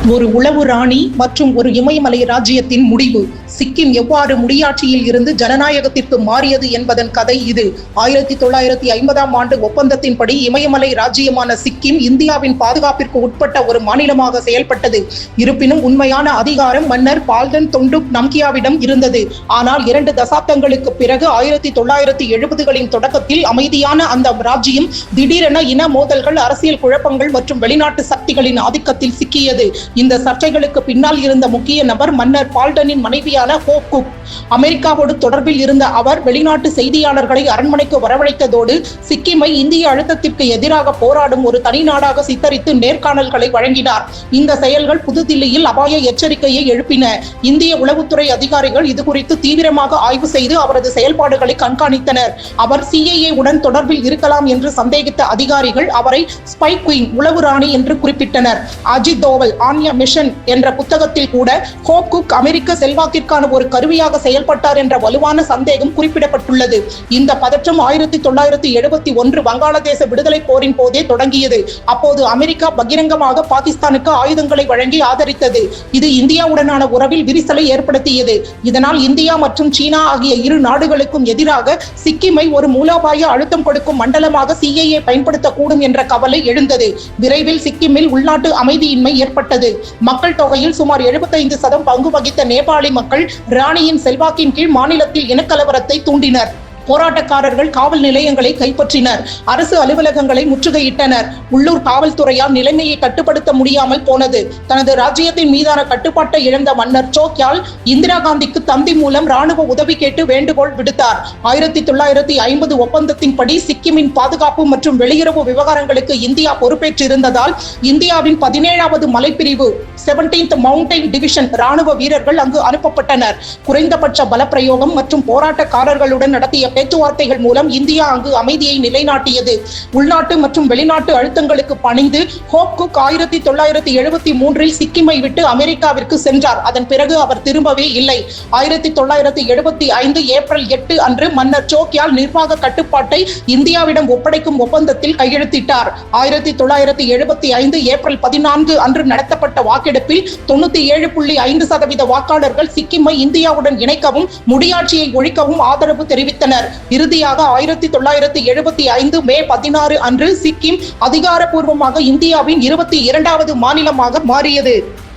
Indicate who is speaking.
Speaker 1: ஒரு உளவு ராணி மற்றும் ஒரு இமயமலை ராஜ்யத்தின் முடிவு. சிக்கிம் எவ்வாறு முடியாட்சியில் இருந்து ஜனநாயகத்திற்கு மாறியது என்பதன் கதை இது. 1950ஆம் ஆண்டு ஒப்பந்தத்தின்படி இமயமலை ராஜ்யமான சிக்கிம் இந்தியாவின் பாதுகாப்பிற்கு உட்பட்ட ஒரு மாநிலமாக செயல்பட்டது. இருப்பினும் உண்மையான அதிகாரம் மன்னர் பால்டன் தொண்டுக் நம்கியாவிடம் இருந்தது. ஆனால் 2 தசாப்தங்களுக்கு பிறகு 1970களின் தொடக்கத்தில் அமைதியான அந்த ராஜ்யம் திடீரென இன மோதல்கள், அரசியல் குழப்பங்கள் மற்றும் வெளிநாட்டு சக்திகளின் ஆதிக்கத்தில் சிக்கியது. இந்த சர்ச்சைகளுக்கு பின்னால் இருந்த முக்கிய நபர் மன்னர் பால்டனின் மனைவியான ஹோப் குக். அமெரிக்காவோடு தொடர்பில் இருந்த அவர் வெளிநாட்டு செய்தியாளர்களை அரண்மனைக்கு வரவழைத்ததோடு சிக்கிமை இந்திய அழுத்தத்திற்கு எதிராக போராடும் ஒரு தனி நாடாக சித்தரித்து நேர்காணல்களை வழங்கினார். இந்த செயல்கள் புதுதில்லியில் அபாய எச்சரிக்கையை எழுப்பின. இந்திய உளவுத்துறை அதிகாரிகள் இது குறித்து தீவிரமாக ஆய்வு செய்து அவரது செயல்பாடுகளை கண்காணித்தனர். அவர் CIA உடன் தொடர்பில் இருக்கலாம் என்று சந்தேகித்த அதிகாரிகள் அவரை ஸ்பை குயின், உளவு ராணி என்று குறிப்பிட்டனர். Ajit Doval on a mission என்ற புத்தகத்தில் கூட ஹோப் குக் அமெரிக்க செல்வாக்கிற்கான ஒரு கருவியாக செயல்பட்டார் என்ற வலுவான சந்தேகம் குறிப்பிடப்பட்டுள்ளது. இந்த பதற்றம் 1971 வங்காளதேச விடுதலை போரின் போதே தொடங்கியது. அப்போது அமெரிக்கா பகிரங்கமாக பாகிஸ்தானுக்கு ஆயுதங்களை வழங்கி ஆதரித்தது. இது இந்தியாவுடனான உறவில் விரிசலை ஏற்படுத்தியது. இதனால் இந்தியா மற்றும் சீனா ஆகிய இரு நாடுகளுக்கும் எதிராக சிக்கிமை ஒரு மூலோபாய அழுத்தம் கொடுக்கும் மண்டலமாக CIA பயன்படுத்தக்கூடும் என்ற கவலை எழுந்தது. விரைவில் சிக்கிமில் உள்நாட்டு அமைதியின்மை ஏற்பட்டது. மக்கள் தொகையில் சுமார் 75% பங்கு வகித்த நேபாளி மக்கள் ராணியின் செல்வாக்கின் கீழ் மாநிலத்தில் இனக்கலவரத்தை தூண்டினர். போராட்டக்காரர்கள் காவல் நிலையங்களை கைப்பற்றினர். அரசு அலுவலகங்களை முற்றுகையிட்டனர். உள்ளூர் காவல்துறையால் நிலைமையை கட்டுப்படுத்த முடியாமல் போனது. தனது ராஜ்யத்தின் மீதான கட்டுப்பாட்டை இழந்த மன்னர் சோக்யால் இந்திரா காந்திக்கு தந்தி மூலம் ராணுவ உதவி கேட்டு வேண்டுகோள் விடுத்தார். 1950 ஒப்பந்தத்தின்படி சிக்கிமின் பாதுகாப்பு மற்றும் வெளியுறவு விவகாரங்களுக்கு இந்தியா பொறுப்பேற்றிருந்ததால் இந்தியாவின் 17வது மலைப்பிரிவு 17th மவுண்டைன் டிவிஷன் ராணுவ வீரர்கள் அங்கு அனுப்பப்பட்டனர். குறைந்தபட்ச பலப்பிரயோகம் மற்றும் போராட்டக்காரர்களுடன் நடத்திய பேச்சுவார்த்தைகள் மூலம் இந்தியா அங்கு அமைதியை நிலைநாட்டியது. உள்நாட்டு மற்றும் வெளிநாட்டு அழுத்தங்களுக்கு பணிந்து ஹோப் குக் 1973இல் சிக்கிமை விட்டு அமெரிக்காவிற்கு சென்றார். அதன் பிறகு அவர் திரும்பவே இல்லை. 1975 ஏப்ரல் 8 அன்று மன்னர் சோக்யால் நிர்வாக கட்டுப்பாட்டை இந்தியாவிடம் ஒப்படைக்கும் ஒப்பந்தத்தில் கையெழுத்திட்டார். 1975 ஏப்ரல் 14 அன்று நடத்தப்பட்ட வாக்கெடுப்பில் 97.5% வாக்காளர்கள் சிக்கிமை இந்தியாவுடன் இணைக்கவும் முடியாட்சியை ஒழிக்கவும் ஆதரவு தெரிவித்தனர். இறுதியாக 1975 மே 16 அன்று சிக்கிம் அதிகாரப்பூர்வமாக இந்தியாவின் 22வது மாநிலமாக மாறியது.